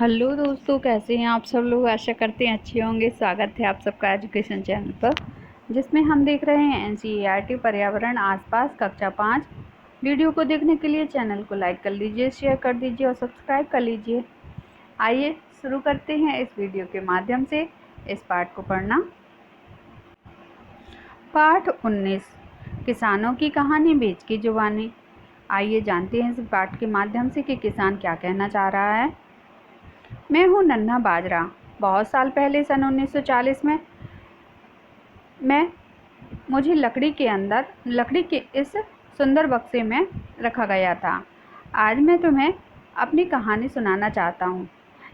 Hello दोस्तों, कैसे हैं आप सब लोग। आशा करते हैं अच्छे होंगे। स्वागत है आप सबका एजुकेशन चैनल पर, जिसमें हम देख रहे हैं एनसीईआरटी पर्यावरण आसपास कक्षा 5। वीडियो को देखने के लिए चैनल को लाइक कर लीजिए, शेयर कर दीजिए और सब्सक्राइब कर लीजिए। आइए शुरू करते हैं इस वीडियो के माध्यम से इस पाठ को पढ़ना। पाठ 19, किसानों की कहानी बीज की जुबानी। आइए जानते हैं इस पाठ के माध्यम से कि किसान क्या कहना चाह रहा है। मैं हूँ नन्हा बाजरा। बहुत साल पहले सन 1940 में मुझे लकड़ी के इस सुंदर बक्से में रखा गया था। आज मैं तुम्हें अपनी कहानी सुनाना चाहता हूँ।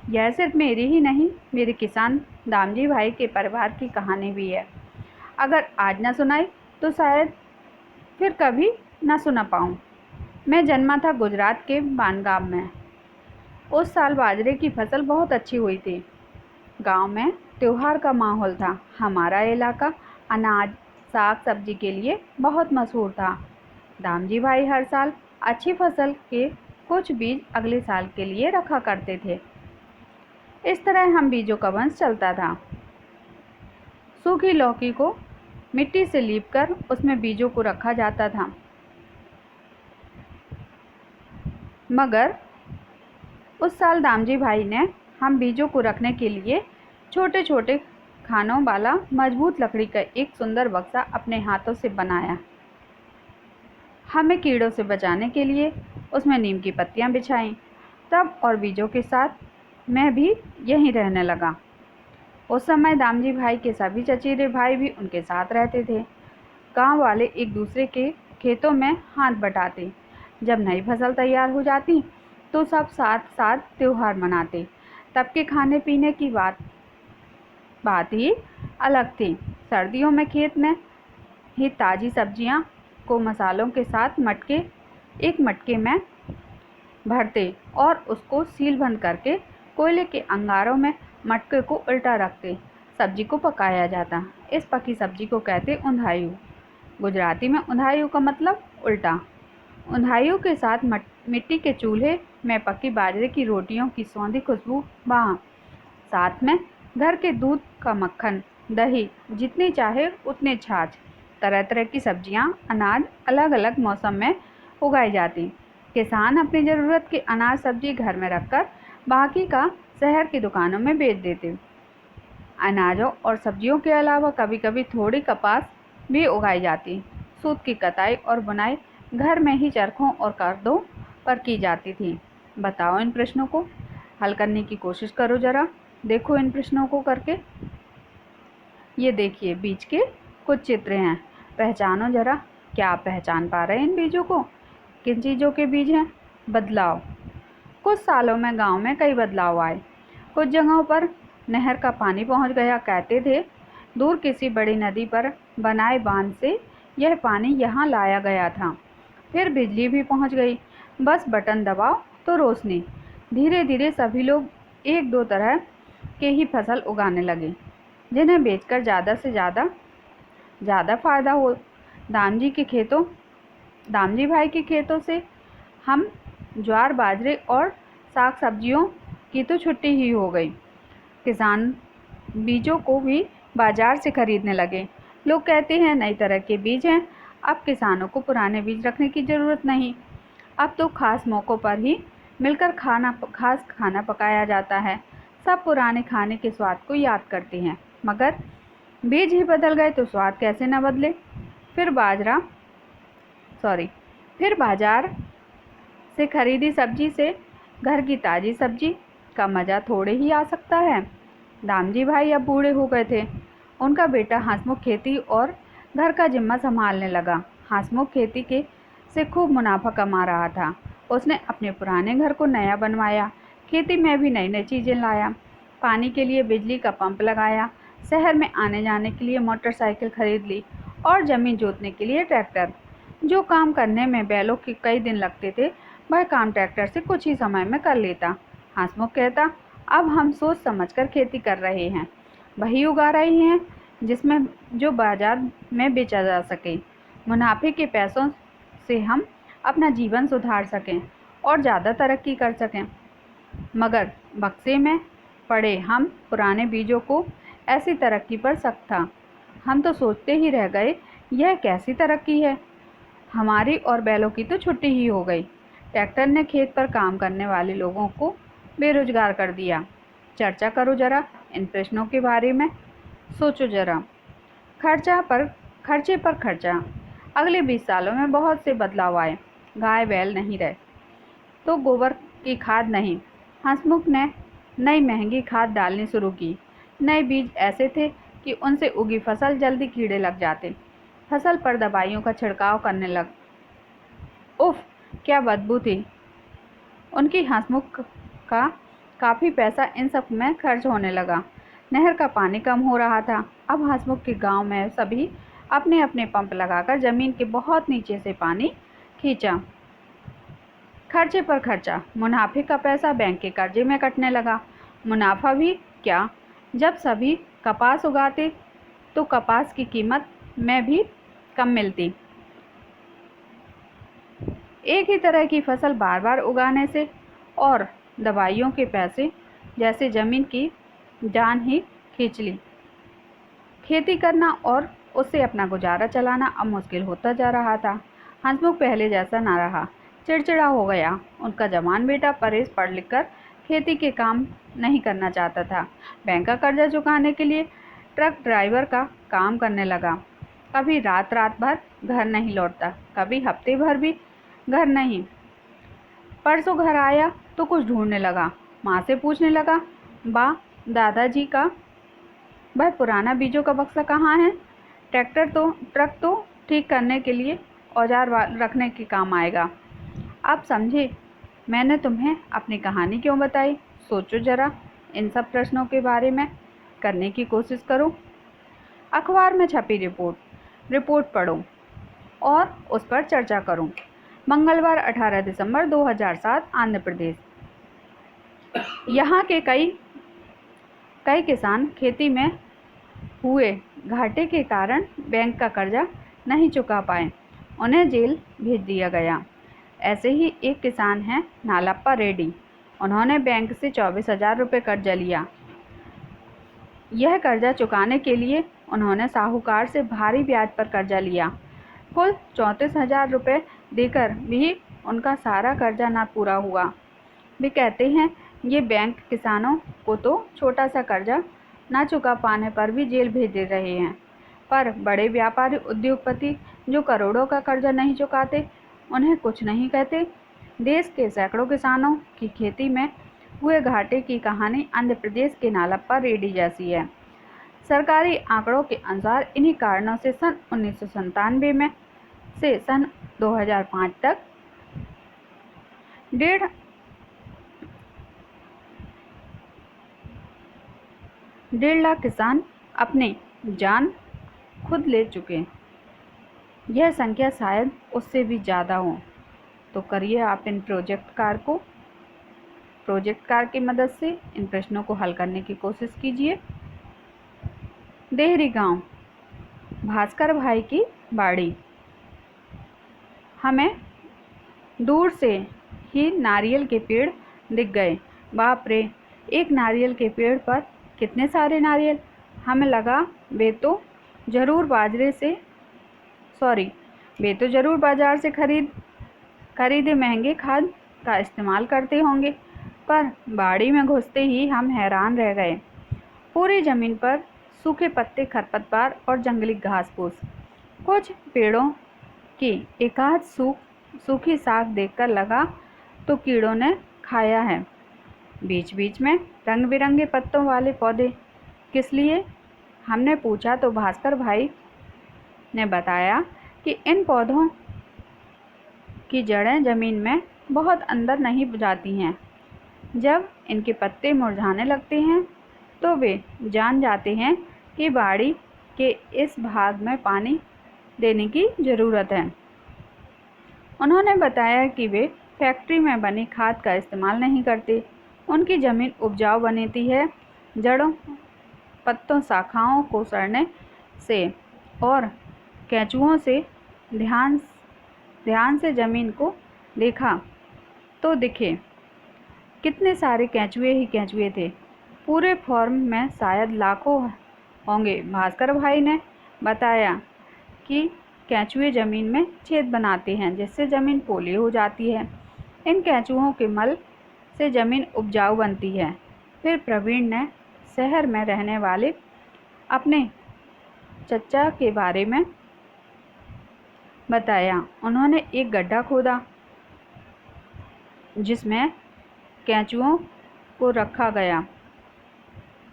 यह सिर्फ मेरी ही नहीं, मेरे किसान दामजी भाई के परिवार की कहानी भी है। अगर आज ना सुनाई तो शायद फिर कभी ना सुना पाऊँ। मैं जन्मा था गुजरात के बानगाम में। उस साल बाजरे की फसल बहुत अच्छी हुई थी। गांव में त्योहार का माहौल था। हमारा इलाका अनाज, साग सब्जी के लिए बहुत मशहूर था। दामजी भाई हर साल अच्छी फसल के कुछ बीज अगले साल के लिए रखा करते थे। इस तरह हम बीजों का वंश चलता था। सूखी लौकी को मिट्टी से लीपकर उसमें बीजों को रखा जाता था। मगर उस साल दामजी भाई ने हम बीजों को रखने के लिए छोटे छोटे खानों वाला मजबूत लकड़ी का एक सुंदर बक्सा अपने हाथों से बनाया। हमें कीड़ों से बचाने के लिए उसमें नीम की पत्तियां बिछाईं। तब और बीजों के साथ मैं भी यहीं रहने लगा। उस समय दामजी भाई के सभी चचेरे भाई भी उनके साथ रहते थे। गांव वाले एक दूसरे के खेतों में हाथ बटाते। जब नई फसल तैयार हो जाती तो सब साथ साथ त्योहार मनाते। तब के खाने पीने की बात ही अलग थी। सर्दियों में खेत में ही ताज़ी सब्जियां को मसालों के साथ एक मटके में भरते और उसको सील बंद करके कोयले के अंगारों में मटके को उल्टा रखते सब्जी को पकाया जाता। इस पकी सब्जी को कहते उंधायु। गुजराती में उंधायु का मतलब उल्टा। उंधायु के साथ मिट्टी के चूल्हे में पकी बाजरे की रोटियों की सौंधी खुशबू वहाँ। साथ में घर के दूध का मक्खन, दही, जितनी चाहे उतने छाछ, तरह तरह की सब्जियां, अनाज अलग अलग मौसम में उगाई जाती। किसान अपनी ज़रूरत की अनाज सब्जी घर में रखकर बाकी का शहर की दुकानों में बेच देते। अनाजों और सब्जियों के अलावा कभी कभी थोड़ी कपास भी उगाई जाती। सूत की कताई और बुनाई घर में ही चरखों और कागज़ों पर की जाती थी। बताओ, इन प्रश्नों को हल करने की कोशिश करो जरा। देखो इन प्रश्नों को करके। ये देखिए, बीज के कुछ चित्र हैं। पहचानो जरा। क्या आप पहचान पा रहे हैं इन बीजों को? किन चीज़ों के बीज हैं? बदलाव। कुछ सालों में गांव में कई बदलाव आए। कुछ जगहों पर नहर का पानी पहुंच गया। कहते थे दूर किसी बड़ी नदी पर बनाए बांध से यह पानी यहाँ लाया गया था। फिर बिजली भी पहुंच गई। बस बटन दबाओ तो रोशनी। धीरे धीरे सभी लोग एक दो तरह के ही फसल उगाने लगे, जिन्हें बेचकर ज़्यादा से ज़्यादा फायदा हो। दामजी भाई के खेतों से हम ज्वार, बाजरे और साग सब्जियों की तो छुट्टी ही हो गई। किसान बीजों को भी बाजार से खरीदने लगे। लोग कहते हैं नई तरह के बीज हैं। अब किसानों को पुराने बीज रखने की ज़रूरत नहीं। अब तो खास मौक़ों पर ही मिलकर खास खाना पकाया जाता है। सब पुराने खाने के स्वाद को याद करते हैं, मगर बीज ही बदल गए तो स्वाद कैसे न बदले। फिर बाजार से खरीदी सब्जी से घर की ताज़ी सब्जी का मज़ा थोड़े ही आ सकता है। दामजी भाई अब बूढ़े हो गए थे। उनका बेटा हंसमुख खेती और घर का जिम्मा संभालने लगा। हंसमुख खेती के से खूब मुनाफा कमा रहा था। उसने अपने पुराने घर को नया बनवाया। खेती में भी नई नई चीज़ें लाया। पानी के लिए बिजली का पंप लगाया। शहर में आने जाने के लिए मोटरसाइकिल खरीद ली और ज़मीन जोतने के लिए ट्रैक्टर। जो काम करने में बैलों के कई दिन लगते थे, वह काम ट्रैक्टर से कुछ ही समय में कर लेता। हंसमुख कहता, अब हम सोच समझकर खेती कर रहे हैं, वही उगा रहे हैं जिसमें जो बाजार में बेचा जा सके। मुनाफे के पैसों से हम अपना जीवन सुधार सकें और ज़्यादा तरक्की कर सकें। मगर बक्से में पड़े हम पुराने बीजों को ऐसी तरक्की पर शक था। हम तो सोचते ही रह गए, यह कैसी तरक्की है। हमारी और बैलों की तो छुट्टी ही हो गई। ट्रैक्टर ने खेत पर काम करने वाले लोगों को बेरोजगार कर दिया। चर्चा करो जरा इन प्रश्नों के बारे में। सोचो जरा। खर्चे पर खर्चा। अगले 20 सालों में बहुत से बदलाव आए। गाय बैल नहीं रहे तो गोबर की खाद नहीं। हंसमुख ने नई महंगी खाद डालनी शुरू की। नए बीज ऐसे थे कि उनसे उगी फसल जल्दी कीड़े लग जाते। फसल पर दवाइयों का छिड़काव करने लग। उफ, क्या बदबू थी उनकी। हंसमुख का काफ़ी पैसा इन सब में खर्च होने लगा। नहर का पानी कम हो रहा था। अब हंसमुख के गांव में सभी अपने अपने पंप लगाकर ज़मीन के बहुत नीचे से पानी खींचा। खर्चे पर खर्चा। मुनाफे का पैसा बैंक के कर्जे में कटने लगा। मुनाफा भी क्या, जब सभी कपास उगाते तो कपास की कीमत में भी कम मिलती। एक ही तरह की फसल बार बार उगाने से और दवाइयों के पैसे जैसे ज़मीन की जान ही खींच ली। खेती करना और उससे अपना गुजारा चलाना अब मुश्किल होता जा रहा था। हंसमुख पहले जैसा ना रहा, चिड़चिड़ा हो गया। उनका जवान बेटा परेश पढ़ लिख कर खेती के काम नहीं करना चाहता था। बैंक का कर्जा चुकाने के लिए ट्रक ड्राइवर का काम करने लगा। कभी रात भर घर नहीं लौटता, कभी हफ्ते भर भी घर नहीं। परसों घर आया तो कुछ ढूंढने लगा। माँ से पूछने लगा, बा, दादाजी का वह पुराना बीजों का बक्सा कहाँ है? ट्रक तो ठीक करने के लिए औजार रखने के काम आएगा। आप समझे मैंने तुम्हें अपनी कहानी क्यों बताई? सोचो जरा इन सब प्रश्नों के बारे में करने की कोशिश करो। अखबार में छपी रिपोर्ट पढ़ो और उस पर चर्चा करो। मंगलवार 18 दिसंबर 2007 आंध्र प्रदेश। यहाँ के कई किसान खेती में हुए घाटे के कारण बैंक का कर्जा नहीं चुका पाए। उन्हें जेल भेज दिया गया। ऐसे ही एक किसान हैं नालप्पा रेड्डी। उन्होंने बैंक से 24,000 रुपये कर्जा लिया। यह कर्जा चुकाने के लिए उन्होंने साहूकार से भारी ब्याज पर कर्जा लिया। कुल 34,000 रुपये देकर भी उनका सारा कर्जा ना पूरा हुआ। वे कहते हैं ये बैंक किसानों को तो छोटा सा कर्जा ना चुका पाने पर भी जेल भेज दे रहे हैं, पर बड़े व्यापारी उद्योगपति जो करोड़ों का कर्जा नहीं चुकाते उन्हें कुछ नहीं कहते। देश के सैकड़ों किसानों की खेती में हुए घाटे की कहानी आंध्र प्रदेश के नालप्पा रेड्डी जैसी है। सरकारी आंकड़ों के अनुसार इन्हीं कारणों से सन 1997 में से सन 2005 तक 1.5 लाख किसान अपने जान खुद ले चुके। यह संख्या शायद उससे भी ज़्यादा हो। तो करिए आप इन प्रोजेक्ट कार की मदद से इन प्रश्नों को हल करने की कोशिश कीजिए। देहरी गांव, भास्कर भाई की बाड़ी। हमें दूर से ही नारियल के पेड़ दिख गए। बाप रे, एक नारियल के पेड़ पर कितने सारे नारियल। हमें लगा वे तो ज़रूर बाजार से खरीदे महंगे खाद का इस्तेमाल करते होंगे। पर बाड़ी में घुसते ही हम हैरान रह गए। पूरी ज़मीन पर सूखे पत्ते, खरपतवार और जंगली घास फूस। कुछ पेड़ों की एकाध सूखी साख देखकर लगा तो कीड़ों ने खाया है। बीच बीच में रंग बिरंगे पत्तों वाले पौधे किस लिए? हमने पूछा तो भास्कर भाई ने बताया कि इन पौधों की जड़ें ज़मीन में बहुत अंदर नहीं जाती हैं। जब इनके पत्ते मुरझाने लगते हैं तो वे जान जाते हैं कि बाड़ी के इस भाग में पानी देने की ज़रूरत है। उन्होंने बताया कि वे फैक्ट्री में बनी खाद का इस्तेमाल नहीं करते। उनकी ज़मीन उपजाऊ बनती है। जड़ों, पत्तों, शाखाओं को सड़ने से और केंचुओं से ध्यान से ज़मीन को देखा तो दिखे कितने सारे केंचुए ही केंचुए थे। पूरे फार्म में शायद लाखों होंगे। भास्कर भाई ने बताया कि केंचुए ज़मीन में छेद बनाते हैं जिससे ज़मीन पोली हो जाती है। इन केंचुओं के मल से ज़मीन उपजाऊ बनती है। फिर प्रवीण ने शहर में रहने वाले अपने चचा के बारे में बताया। उन्होंने एक गड्ढा खोदा जिसमें केंचुओं को रखा गया।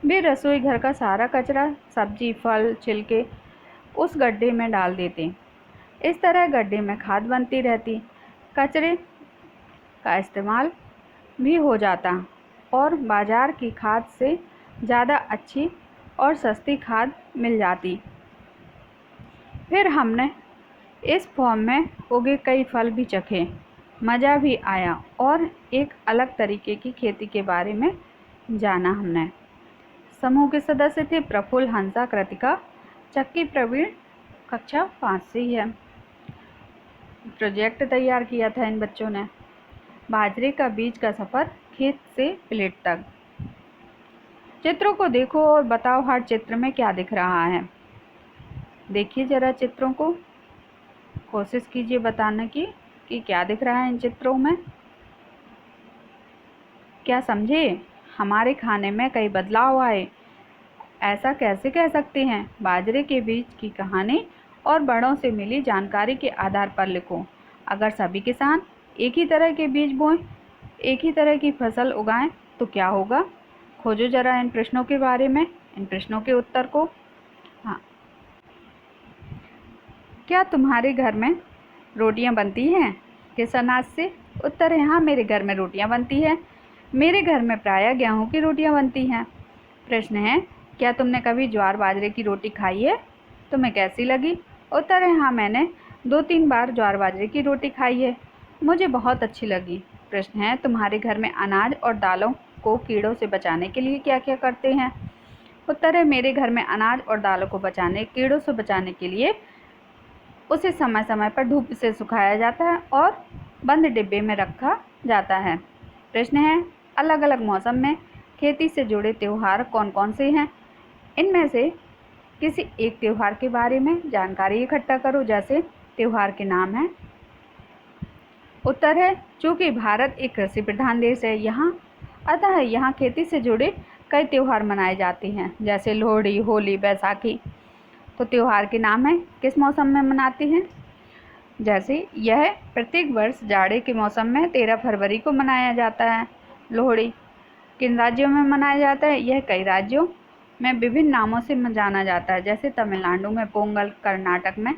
वे रसोई घर का सारा कचरा, सब्जी, फल, छिलके उस गड्ढे में डाल देते। इस तरह गड्ढे में खाद बनती रहती। कचरे का इस्तेमाल भी हो जाता और बाजार की खाद से ज़्यादा अच्छी और सस्ती खाद मिल जाती। फिर हमने इस फॉर्म में उगे कई फल भी चखे, मज़ा भी आया और एक अलग तरीके की खेती के बारे में जाना हमने। समूह के सदस्य थे प्रफुल्ल, हंसा, कृतिका, चक्की, प्रवीण कक्षा 5 से ही है। प्रोजेक्ट तैयार किया था इन बच्चों ने। बाजरे का बीज का सफ़र खेत से प्लेट तक। चित्रों को देखो और बताओ हर चित्र में क्या दिख रहा है। देखिए ज़रा चित्रों को, कोशिश कीजिए बताने की कि क्या दिख रहा है इन चित्रों में। क्या समझे? हमारे खाने में कई बदलाव आए, ऐसा कैसे कह सकते हैं? बाजरे के बीज की कहानी और बड़ों से मिली जानकारी के आधार पर लिखो। अगर सभी किसान एक ही तरह के बीज बोएं, एक ही तरह की फसल उगाएं तो क्या होगा? खोजो जरा इन प्रश्नों के बारे में, इन प्रश्नों के उत्तर को। हाँ, क्या तुम्हारे घर में रोटियां बनती हैं किस अनाज से? उत्तर है हाँ, मेरे घर में रोटियां बनती हैं। मेरे घर में प्रायः गेहूं की रोटियां बनती हैं। प्रश्न है, क्या तुमने कभी ज्वार बाजरे की रोटी खाई है? तुम्हें कैसी लगी? उत्तर है हाँ, मैंने 2-3 बार ज्वार बाजरे की रोटी खाई है, मुझे बहुत अच्छी लगी। प्रश्न है, तुम्हारे घर में अनाज और दालों को कीड़ों से बचाने के लिए क्या क्या करते हैं? उत्तर है, मेरे घर में अनाज और दालों को कीड़ों से बचाने के लिए उसे समय समय पर धूप से सुखाया जाता है और बंद डिब्बे में रखा जाता है। प्रश्न है, अलग अलग मौसम में खेती से जुड़े त्यौहार कौन कौन से हैं? इनमें से किसी एक त्यौहार के बारे में जानकारी इकट्ठा करो, जैसे त्यौहार के नाम हैं। उत्तर है, चूँकि भारत एक कृषि प्रधान देश है अतः यहाँ खेती से जुड़े कई त्यौहार मनाए जाते हैं, जैसे लोहड़ी, होली, बैसाखी। तो त्यौहार के नाम है, किस मौसम में मनाते हैं? जैसे यह प्रत्येक वर्ष जाड़े के मौसम में 13 फरवरी को मनाया जाता है। लोहड़ी किन राज्यों में मनाया जाता है? यह कई राज्यों में विभिन्न नामों से जाना जाता है, जैसे तमिलनाडु में पोंगल, कर्नाटक में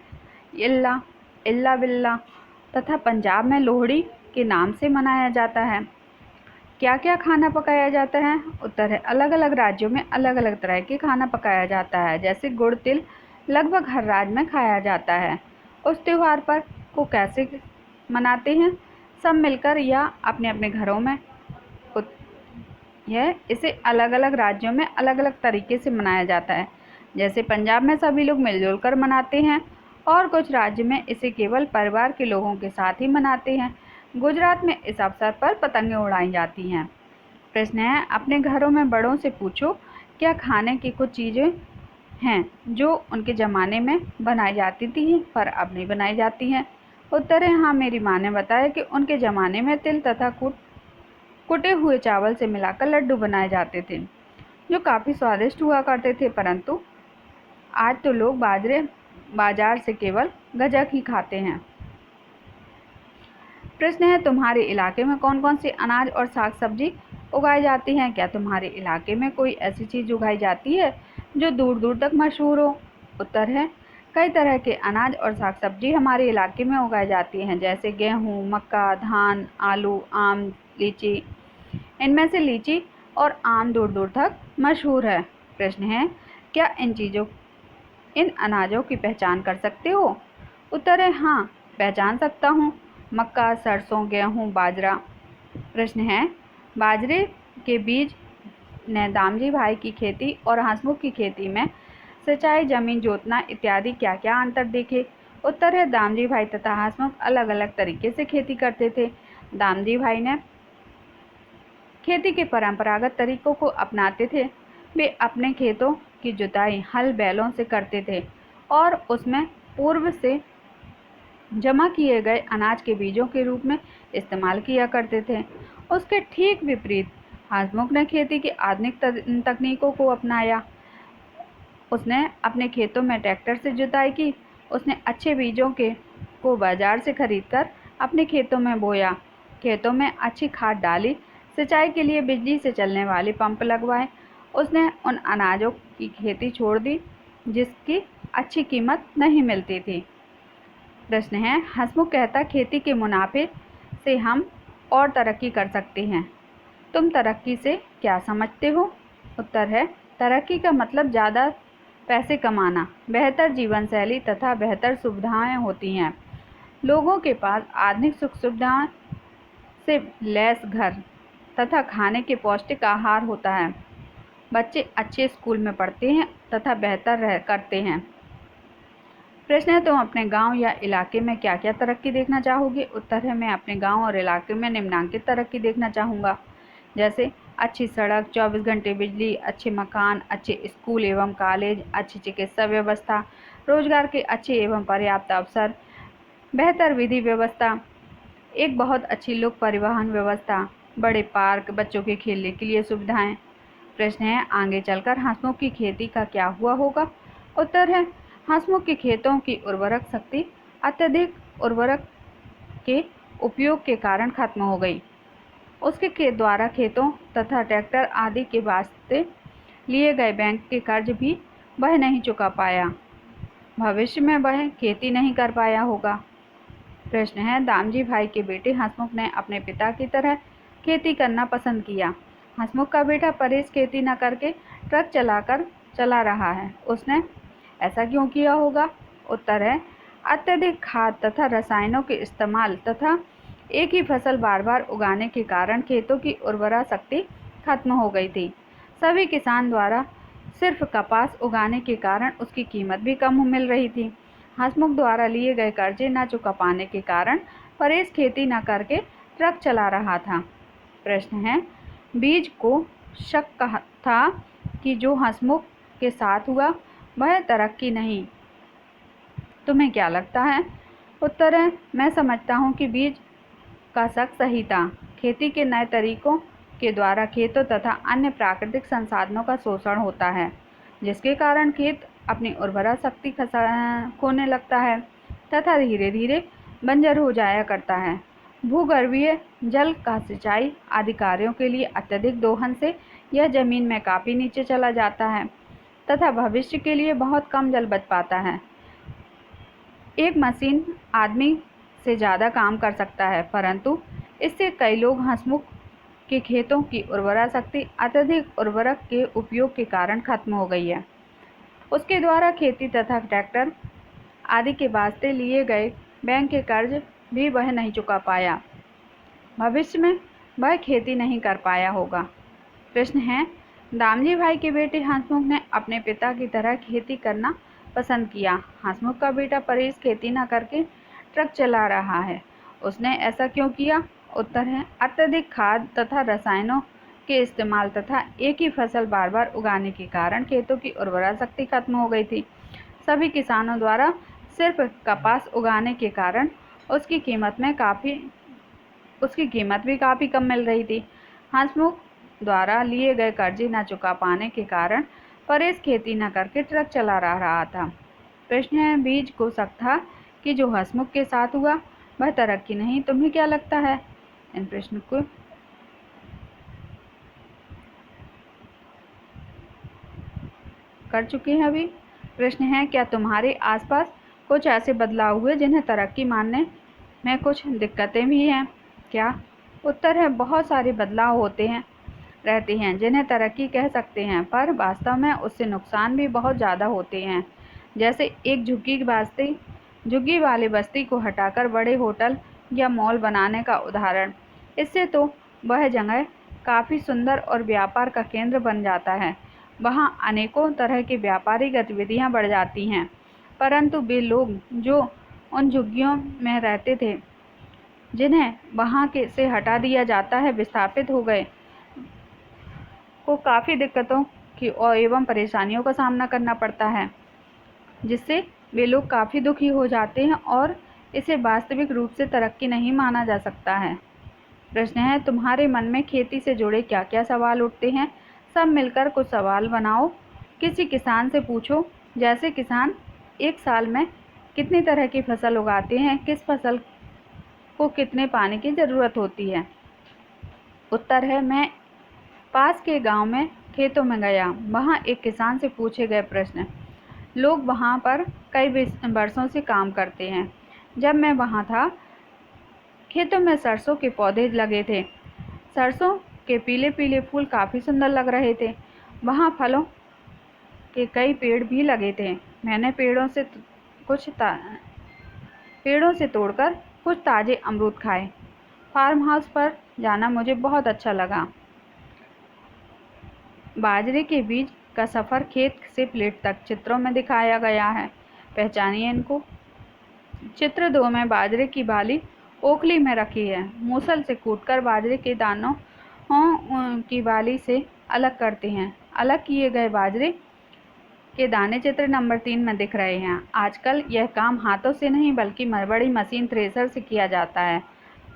इल्ला इल्ला बिल्ला तथा पंजाब में लोहड़ी के नाम से मनाया जाता है। क्या क्या खाना पकाया जाता है? उत्तर है, अलग अलग राज्यों में अलग अलग तरह के खाना पकाया जाता है, जैसे गुड़ तिल लगभग हर राज्य में खाया जाता है। उस त्यौहार पर को कैसे मनाते हैं? सब मिलकर या अपने अपने घरों में। इसे अलग अलग राज्यों में अलग अलग तरीके से मनाया जाता है, जैसे पंजाब में सभी लोग मिलजुल कर मनाते हैं और कुछ राज्य में इसे केवल परिवार के लोगों के साथ ही मनाते हैं। गुजरात में इस अवसर पर पतंगें उड़ाई जाती हैं। प्रश्न है, अपने घरों में बड़ों से पूछो, क्या खाने की कुछ चीज़ें हैं जो उनके ज़माने में बनाई जाती थी पर अब नहीं बनाई जाती हैं? उत्तर है हाँ, मेरी माँ ने बताया कि उनके ज़माने में तिल तथा कुटे हुए चावल से मिलाकर लड्डू बनाए जाते थे, जो काफ़ी स्वादिष्ट हुआ करते थे, परंतु आज तो लोग बाजार से केवल गज्जक ही खाते हैं। प्रश्न है, तुम्हारे इलाके में कौन कौन से अनाज और साग सब्जी उगाई जाती हैं? क्या तुम्हारे इलाके में कोई ऐसी चीज़ उगाई जाती है जो दूर दूर तक मशहूर हो? उत्तर है, कई तरह के अनाज और साग सब्जी हमारे इलाके में उगाई जाती हैं, जैसे गेहूँ, मक्का, धान, आलू, आम, लीची। इनमें से लीची और आम दूर दूर तक मशहूर है। प्रश्न है, क्या इन अनाजों की पहचान कर सकते हो? उत्तर है हाँ, पहचान सकता हूँ। मक्का, सरसों, गेहूँ, बाजरा। प्रश्न है, बाजरे के बीज ने दामजी भाई की खेती और हंसमुख की खेती में सिंचाई, जमीन जोतना इत्यादि क्या क्या अंतर देखे? उत्तर है, दामजी भाई तथा हंसमुख अलग अलग तरीके से खेती करते थे। दामजी भाई ने खेती के परंपरागत तरीकों को अपनाते थे। वे अपने खेतों की जुताई हल बैलों से करते थे और उसमें पूर्व से जमा किए गए अनाज के बीजों के रूप में इस्तेमाल किया करते थे। उसके ठीक विपरीत हंसमुख ने खेती की आधुनिक तकनीकों को अपनाया। उसने अपने खेतों में ट्रैक्टर से जुताई की। उसने अच्छे बीजों को बाजार से खरीदकर अपने खेतों में बोया, खेतों में अच्छी खाद डाली, सिंचाई के लिए बिजली से चलने वाले पंप लगवाए। उसने उन अनाजों की खेती छोड़ दी जिसकी अच्छी कीमत नहीं मिलती थी। प्रश्न है, हंसमुख कहता खेती के मुनाफे से हम और तरक्की कर सकते हैं। तुम तरक्की से क्या समझते हो? उत्तर है, तरक्की का मतलब ज़्यादा पैसे कमाना, बेहतर जीवन शैली तथा बेहतर सुविधाएं होती हैं। लोगों के पास आधुनिक सुख सुविधाएं से लैस घर तथा खाने के पौष्टिक आहार होता है। बच्चे अच्छे स्कूल में पढ़ते हैं तथा बेहतर करते हैं। प्रश्न है, तुम अपने गांव या इलाके में क्या क्या तरक्की देखना चाहोगे? उत्तर है, मैं अपने गांव और इलाके में निम्नलिखित तरक्की देखना चाहूँगा, जैसे अच्छी सड़क, 24 घंटे बिजली, अच्छे मकान, अच्छे स्कूल एवं कॉलेज, अच्छी चिकित्सा व्यवस्था, रोजगार के अच्छे एवं पर्याप्त अवसर, बेहतर विधि व्यवस्था, एक बहुत अच्छी लोक परिवहन व्यवस्था, बड़े पार्क, बच्चों के खेलने के लिए सुविधाएं। प्रश्न है, आगे चलकर हंसमुख की खेती का क्या हुआ होगा? उत्तर है, हंसमुख के खेतों की उर्वरक शक्ति अत्यधिक उर्वरक के उपयोग के कारण खत्म हो गई। उसके द्वारा खेतों तथा ट्रैक्टर आदि के वास्ते लिए गए बैंक के कर्ज भी वह नहीं चुका पाया। भविष्य में वह खेती नहीं कर पाया होगा। प्रश्न है, दामजी भाई के बेटे हंसमुख ने अपने पिता की तरह खेती करना पसंद किया। हंसमुख का बेटा परेश खेती न करके ट्रक चला रहा है। उसने ऐसा क्यों किया होगा? उत्तर है, अत्यधिक खाद तथा रसायनों के इस्तेमाल तथा एक ही फसल बार बार उगाने के कारण खेतों की उर्वरा शक्ति खत्म हो गई थी। सभी किसान द्वारा सिर्फ कपास उगाने के कारण उसकी कीमत भी कम मिल रही थी। हंसमुख द्वारा लिए गए कर्जे न चुका पाने के कारण परेश खेती न करके ट्रक चला रहा था। प्रश्न है, बीज को शक था कि जो हंसमुख के साथ हुआ वह तरक्की नहीं। तुम्हें क्या लगता है? उत्तर है, मैं समझता हूँ कि बीज का शक सही था। खेती के नए तरीकों के द्वारा खेतों तथा अन्य प्राकृतिक संसाधनों का शोषण होता है, जिसके कारण खेत अपनी उर्वरा शक्ति खोने लगता है तथा धीरे धीरे बंजर हो जाया करता है। भूगर्भीय जल का सिंचाई आदि कार्यों के लिए अत्यधिक दोहन से यह जमीन में काफी नीचे चला जाता है तथा भविष्य के लिए बहुत कम जल बच पाता है। एक मशीन आदमी से ज़्यादा काम कर सकता है, परंतु इससे कई लोग हंसमुख के खेतों की उर्वरा शक्ति अत्यधिक उर्वरक के उपयोग के कारण खत्म हो गई है। उसके द्वारा खेती तथा ट्रैक्टर आदि के वास्ते लिए गए बैंक के कर्ज भी वह नहीं चुका पाया। भविष्य में वह खेती नहीं कर पाया होगा। प्रश्न है, दामजी भाई के बेटे हंसमुख ने अपने पिता की तरह खेती करना पसंद किया। हंसमुख का बेटा परेश खेती न करके ट्रक चला रहा है। उसने ऐसा क्यों किया? उत्तर है, अत्यधिक खाद तथा रसायनों के इस्तेमाल तथा एक ही फसल बार बार उगाने के कारण खेतों की उर्वरा शक्ति खत्म हो गई थी। सभी किसानों द्वारा सिर्फ कपास उगाने के कारण उसकी कीमत भी काफ़ी कम मिल रही थी। हंसमुख द्वारा लिए गए कर्जे न चुका पाने के कारण परेश खेती न करके ट्रक चला रहा था। प्रश्न है, बीज को शक था कि जो हंसमुख के साथ हुआ वह तरक्की नहीं। तुम्हें क्या लगता है? इन प्रश्न को कर चुके हैं अभी। प्रश्न है, क्या तुम्हारे आसपास कुछ ऐसे बदलाव हुए जिन्हें तरक्की मानने में कुछ दिक्कतें भी हैं क्या? उत्तर है, बहुत सारे बदलाव रहते हैं जिन्हें तरक्की कह सकते हैं, पर वास्तव में उससे नुकसान भी बहुत ज़्यादा होते हैं। जैसे एक झुग्गी वाली बस्ती को हटाकर बड़े होटल या मॉल बनाने का उदाहरण। इससे तो वह जगह काफ़ी सुंदर और व्यापार का केंद्र बन जाता है। वहाँ अनेकों तरह की व्यापारिक गतिविधियाँ बढ़ जाती हैं, परंतु वे लोग जो उन झुग्गियों में रहते थे, जिन्हें वहाँ से हटा दिया जाता है, विस्थापित हो गए। को काफ़ी दिक्कतों की और एवं परेशानियों का सामना करना पड़ता है, जिससे वे लोग काफ़ी दुखी हो जाते हैं और इसे वास्तविक रूप से तरक्की नहीं माना जा सकता है। प्रश्न है, तुम्हारे मन में खेती से जुड़े क्या क्या सवाल उठते हैं? सब मिलकर कुछ सवाल बनाओ। किसी किसान से पूछो, जैसे किसान एक साल में कितनी तरह की फसल उगाते हैं, किस फसल को कितने पानी की ज़रूरत होती है। उत्तर है, मैं पास के गांव में खेतों में गया। वहां एक किसान से पूछे गए प्रश्न। लोग वहां पर कई वर्षों से काम करते हैं। जब मैं वहां था, खेतों में सरसों के पौधे लगे थे। सरसों के पीले पीले फूल काफ़ी सुंदर लग रहे थे। वहाँ फलों के कई पेड़ भी लगे थे। मैंने पेड़ों से तोड़कर कुछ ताज़े अमरूद खाए। फार्म हाउस पर जाना मुझे बहुत अच्छा लगा। बाजरे के बीज का सफ़र खेत से प्लेट तक चित्रों में दिखाया गया है। पहचानिए इनको। चित्र 2 में बाजरे की बाली ओखली में रखी है। मूसल से कूटकर बाजरे के दानों की बाली से अलग करते हैं। अलग किए गए बाजरे के दाने चित्र नंबर 3 में दिख रहे हैं। आजकल यह काम हाथों से नहीं बल्कि बड़ी मशीन थ्रेशर से किया जाता है।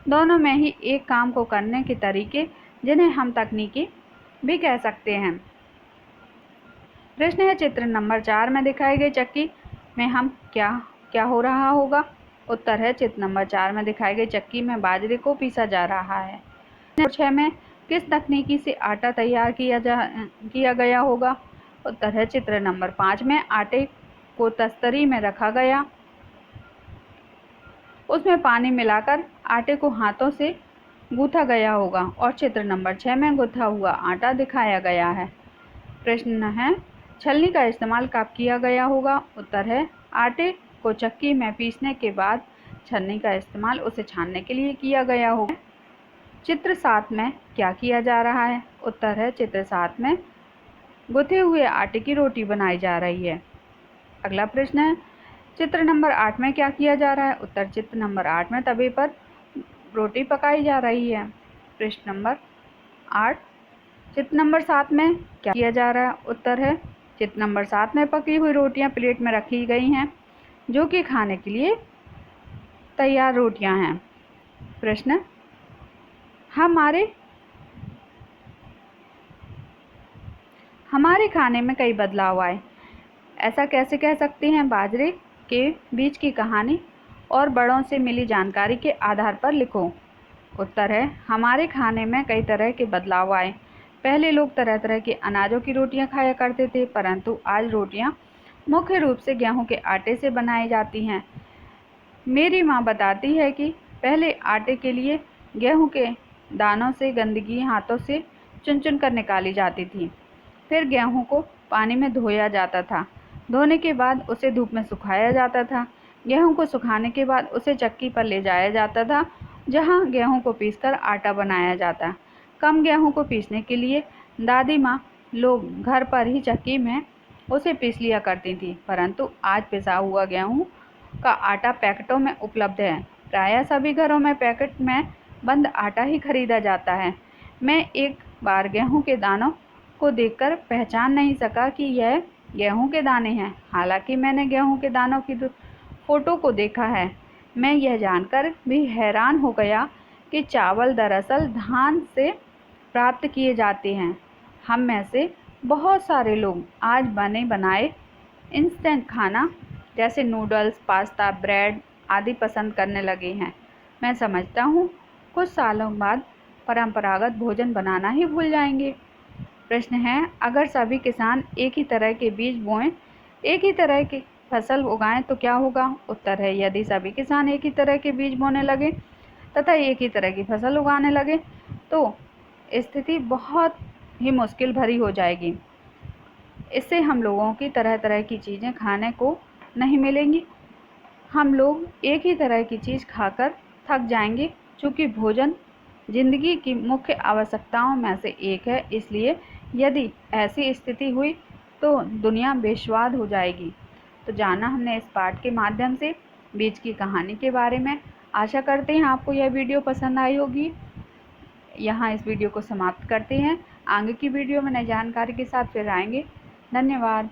दोनों में ही एक काम को करने के तरीके, जिन्हें हम तकनीकी भी कह सकते हैं। प्रश्न है, चित्र नंबर 4 में दिखाई गई चक्की में हम क्या हो रहा होगा? उत्तर है, चित्र नंबर 4 में दिखाई गई चक्की में बाजरे को पीसा जा रहा है। 6 में किस तकनीकी से आटा तैयार किया गया होगा? उत्तर है, चित्र नंबर 5 में आटे को तस्तरी में रखा गया, उसमें पानी मिलाकर आटे को हाथों से गूंथा गया होगा और चित्र नंबर 6 में गूंथा हुआ आटा दिखाया गया है। प्रश्न है, छलनी का इस्तेमाल कब किया गया होगा? उत्तर है, आटे को चक्की में पीसने के बाद छलनी का इस्तेमाल उसे छानने के लिए किया गया होगा। चित्र 7 में क्या किया जा रहा है? उत्तर है, चित्र 7 में गुथे हुए आटे की रोटी बनाई जा रही है। अगला प्रश्न है, चित्र नंबर 8 में क्या किया जा रहा है? उत्तर, चित्र नंबर 8 में तवे पर रोटी पकाई जा रही है। प्रश्न नंबर 8, चित्र नंबर 7 में क्या किया जा रहा है? उत्तर है, चित्र नंबर 7 में पकी हुई रोटियां प्लेट में रखी गई हैं, जो कि खाने के लिए तैयार रोटियां हैं। प्रश्न, हमारे खाने में कई बदलाव आए, ऐसा कैसे कह सकते हैं? बाजरे के बीज की कहानी और बड़ों से मिली जानकारी के आधार पर लिखो। उत्तर है, हमारे खाने में कई तरह के बदलाव आए। पहले लोग तरह तरह के अनाजों की रोटियां खाया करते थे, परंतु आज रोटियां मुख्य रूप से गेहूं के आटे से बनाई जाती हैं। मेरी माँ बताती है कि पहले आटे के लिए गेहूं के दानों से गंदगी हाथों से चुन चुन कर निकाली जाती थी। फिर गेहूं को पानी में धोया जाता था। धोने के बाद उसे धूप में सुखाया जाता था। गेहूं को सुखाने के बाद उसे चक्की पर ले जाया जाता था, जहां गेहूं को पीसकर आटा बनाया जाता। कम गेहूं को पीसने के लिए दादी माँ लोग घर पर ही चक्की में उसे पीस लिया करती थी, परंतु आज पिसा हुआ गेहूं का आटा पैकेटों में उपलब्ध है। प्रायः सभी घरों में पैकेट में बंद आटा ही खरीदा जाता है। मैं एक बार गेहूं के दानों को देखकर पहचान नहीं सका कि यह गेहूं के दाने हैं। हालांकि मैंने गेहूं के दानों की फोटो को देखा है। मैं यह जानकर भी हैरान हो गया कि चावल दरअसल धान से प्राप्त किए जाते हैं। हम में से बहुत सारे लोग आज बने बनाए इंस्टेंट खाना जैसे नूडल्स, पास्ता, ब्रेड आदि पसंद करने लगे हैं। मैं समझता हूँ कुछ सालों बाद परंपरागत भोजन बनाना ही भूल जाएंगे। प्रश्न है, अगर सभी किसान एक ही तरह के बीज बोएं, एक ही तरह की फसल उगाएं तो क्या होगा? उत्तर है, यदि सभी किसान एक ही तरह के बीज बोने लगे तथा एक ही तरह की फसल उगाने लगे तो स्थिति बहुत ही मुश्किल भरी हो जाएगी। इससे हम लोगों की तरह तरह की चीज़ें खाने को नहीं मिलेंगी। हम लोग एक ही तरह की चीज़ खाकर थक जाएंगे। चूँकि भोजन जिंदगी की मुख्य आवश्यकताओं में से एक है, इसलिए यदि ऐसी स्थिति हुई तो दुनिया बेस्वाद हो जाएगी। तो जाना हमने इस पाठ के माध्यम से बीज की कहानी के बारे में। आशा करते हैं आपको यह वीडियो पसंद आई होगी। यहाँ इस वीडियो को समाप्त करते हैं। आगे की वीडियो में नई जानकारी के साथ फिर आएंगे। धन्यवाद।